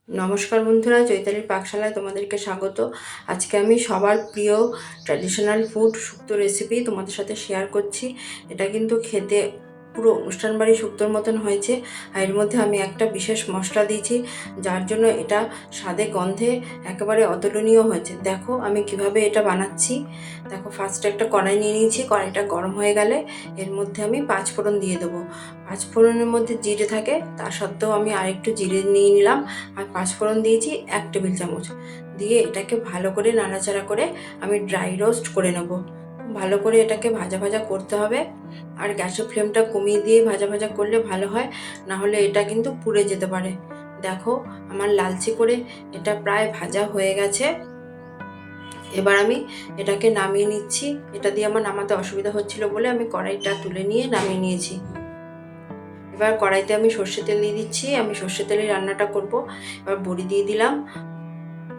নমস্কার বন্ধুরা, চৈতালির পাকশালায় তোমাদেরকে স্বাগত। আজকে আমি সবার প্রিয় ট্র্যাডিশনাল ফুড শুক্তো রেসিপি তোমাদের সাথে শেয়ার করছি। এটা কিন্তু খেতে পুরো অনুষ্ঠান বাড়ি শুক্তোর মতন হয়েছে। আর এর মধ্যে আমি একটা বিশেষ মশলা দিয়েছি, যার জন্য এটা স্বাদে গন্ধে একেবারে অতুলনীয় হয়েছে। দেখো আমি কিভাবে এটা বানাচ্ছি। দেখো, ফার্স্টে একটা কড়াই নিয়ে নিয়েছি। কড়াইটা গরম হয়ে গেলে এর মধ্যে আমি 5 ফোড়ন দিয়ে দেবো। 5 ফোড়নের মধ্যে জিরে থাকে, তা সত্ত্বেও আমি আরেকটু জিরে নিয়ে নিলাম। আর 5 ফোড়ন দিয়েছি 1 টেবিল চামচ। দিয়ে এটাকে ভালো করে নাড়াচাড়া করে আমি ড্রাই রোস্ট করে নেব। ভালো করে এটাকে ভাজা ভাজা করতে হবে। আর গ্যাসের ফ্লেমটা কমিয়ে দিয়ে ভাজা ভাজা করলে ভালো হয়, না হলে এটা কিন্তু পুড়ে যেতে পারে। দেখো আমার লালচে করে এটা প্রায় ভাজা হয়ে গেছে। এবার আমি এটাকে নামিয়ে নিচ্ছি। এটা দিয়ে আমার নামাতে অসুবিধা হচ্ছিল বলে আমি কড়াইটা তুলে নিয়ে নামিয়ে নিয়েছি। এবার কড়াইতে আমি সর্ষে তেল দিয়ে দিচ্ছি। আমি সর্ষে তেলে রান্নাটা করব। এবার বড়ি দিয়ে দিলাম।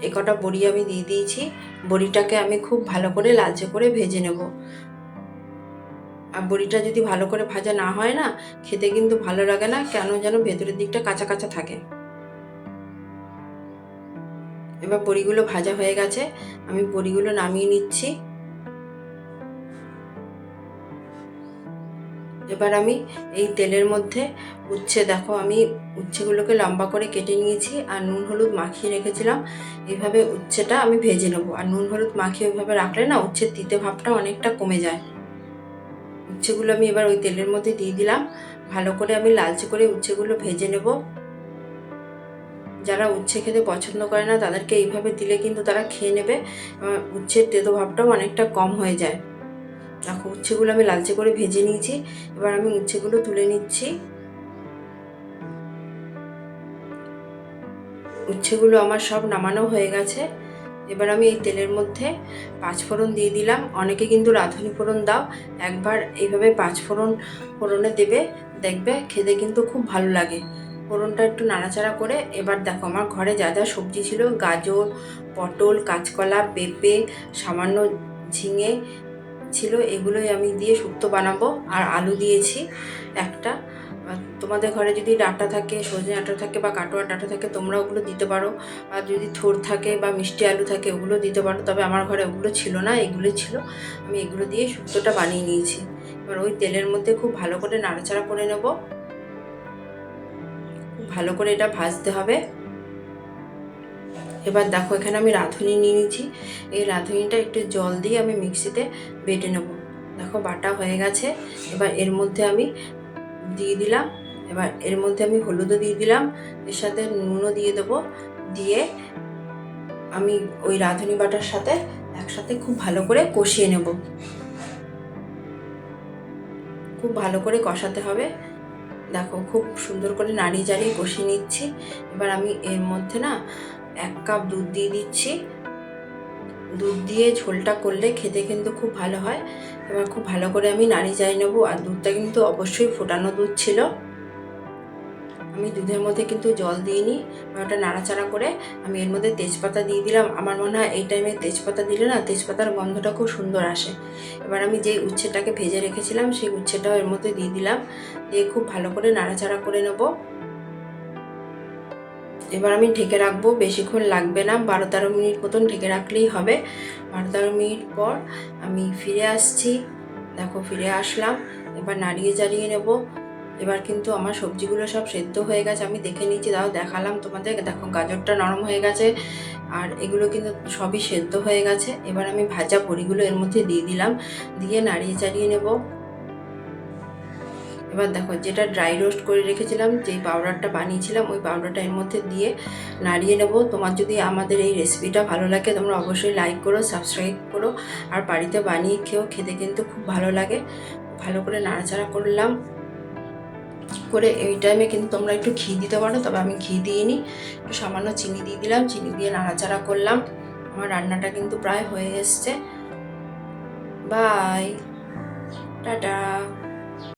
এ কটা বড়ি আমি দিয়ে দিয়েছি। বড়িটাকে আমি খুব ভালো করে লালচে করে ভেজে নেব। আর বড়িটা যদি ভালো করে ভাজা না হয় না, খেতে কিন্তু ভালো লাগে না, কেন যেন ভেতরের দিকটা কাঁচা কাঁচা থাকে। এবার বড়িগুলো ভাজা হয়ে গেছে, আমি বড়িগুলো নামিয়ে নিচ্ছি। এবার আমি এই তেলের মধ্যে উচ্ছে, দেখো আমি উচ্ছেগুলোকে লম্বা করে কেটে নিয়েছি আর নুন হলুদ মাখিয়ে রেখেছিলাম। এইভাবে উচ্ছেটা আমি ভেজে নেবো। আর নুন হলুদ মাখিয়ে ওইভাবে রাখলে না উচ্ছের তিতে ভাবটা অনেকটা কমে যায়। উচ্ছেগুলো আমি এবার ওই তেলের মধ্যে দিয়ে দিলাম। ভালো করে আমি লালচে করে উচ্ছেগুলো ভেজে নেব। যারা উচ্ছে খেতে পছন্দ করে না তাদেরকে এইভাবে দিলে কিন্তু তারা খেয়ে নেবে। উচ্ছের তেতো ভাবটাও অনেকটা কম হয়ে যায়। দেখো উচ্ছেগুলো আমি লালচে করে ভেজে নিয়েছি। এবার আমি উচ্ছেগুলো তুলে নিচ্ছি। উচ্ছেগুলো আমার সব নামানো হয়ে গেছে। এবার আমি এই তেলের মধ্যে 5 ফোড়ন দিয়ে দিলাম। অনেকে কিন্তু রাঁধুনি ফোড়ন দাও, একবার এইভাবে 5 ফোড়নে দেবে, দেখবে খেতে কিন্তু খুব ভালো লাগে। ফোড়নটা একটু নাড়াচাড়া করে এবার দেখো আমার ঘরে যা যা সবজি ছিল, গাজর, পটল, কাঁচকলা, পেঁপে, সামান্য ঝিঙে ছিল, এগুলোই আমি দিয়ে শুক্তো বানাবো। আর আলু দিয়েছি একটা। তোমাদের ঘরে যদি ডাঁটা থাকে, সজনে ডাঁটা থাকে বা কাটোয়ার ডাঁটা থাকে, তোমরা ওগুলো দিতে পারো। আর যদি থোড় থাকে বা মিষ্টি আলু থাকে ওগুলো দিতে পারো। তবে আমার ঘরে ওগুলো ছিল না, এগুলো ছিল। আমি এগুলো দিয়ে শুক্তোটা বানিয়ে নিয়েছি। এবার ওই তেলের মধ্যে খুব ভালো করে নাড়াচাড়া করে নেব। খুব ভালো করে এটা ভাজতে হবে। এবার দেখো এখানে আমি রাঁধুনি নিয়ে নিয়েছি। এই রাঁধুনিটা একটু জল দিয়ে আমি মিক্সিতে বেটে নেব। দেখো বাটা হয়ে গেছে। এবার এর মধ্যে আমি দিয়ে দিলাম। এবার এর মধ্যে আমি হলুদও দিয়ে দিলাম, এর সাথে নুনও দিয়ে দেবো। দিয়ে আমি ওই রাঁধুনি বাটার সাথে একসাথে খুব ভালো করে কষিয়ে নেব। খুব ভালো করে কষাতে হবে। দেখো খুব সুন্দর করে নাড়িয়ে চাড়িয়ে কষিয়ে নিচ্ছি। এবার আমি এর মধ্যে না 1 কাপ দুধ দিয়ে দিচ্ছি। দুধ দিয়ে ঝোলটা করলে খেতে কিন্তু খুব ভালো হয়। এবার খুব ভালো করে আমি নাড়িয়ে চাড়িয়ে নেবো। আর দুধটা কিন্তু অবশ্যই ফোটানো দুধ ছিল। আমি দুধের মধ্যে কিন্তু জল দিইনি। ওটা নাড়াচাড়া করে আমি এর মধ্যে তেজপাতা দিয়ে দিলাম। আমার মনে হয় এই টাইমে তেজপাতা দিলে না তেজপাতার গন্ধটা খুব সুন্দর আসে। এবার আমি যেই উচ্ছেটাকে ভেজে রেখেছিলাম সেই উচ্ছেটাও এর মধ্যে দিয়ে দিলাম। দিয়ে খুব ভালো করে নাড়াচাড়া করে নেব। এবার আমি ঢেকে রাখবো, বেশিক্ষণ লাগবে না, 12-13 মিনিট মতন ঢেকে রাখলেই হবে। 12-13 মিনিট পর আমি ফিরে আসছি। দেখো ফিরে আসলাম। এবার নাড়িয়ে চাড়িয়ে নেব। এবার কিন্তু আমার সবজিগুলো সব সেদ্ধ হয়ে গেছে, আমি দেখে নিচ্ছি, তাও দেখালাম তোমাদের। দেখো গাজরটা নরম হয়ে গেছে আর এগুলো কিন্তু সবই সেদ্ধ হয়ে গেছে। এবার আমি ভাজা বড়িগুলো এর মধ্যে দিয়ে দিলাম, দিয়ে নাড়িয়ে চাড়িয়ে নেব। এবার দেখো যেটা ড্রাই রোস্ট করে রেখেছিলাম, যেই পাউডারটা বানিয়েছিলাম, ওই পাউডারটা এর মধ্যে দিয়ে নাড়িয়ে নেব। তোমার যদি আমাদের এই রেসিপিটা ভালো লাগে তোমরা অবশ্যই লাইক করো, সাবস্ক্রাইব করো। আর বাড়িতে বানিয়ে খেতে কিন্তু খুব ভালো লাগে। ভালো করে নাড়াচাড়া করলাম করে এই টাইমে কিন্তু তোমরা একটু ঘি দিতে পারো, তবে আমি ঘি দিইনি। একটু সামান্য চিনি দিয়ে দিলাম, চিনি দিয়ে নাড়াচাড়া করলাম। আমার রান্নাটা কিন্তু প্রায় হয়ে এসছে। Bye, tata.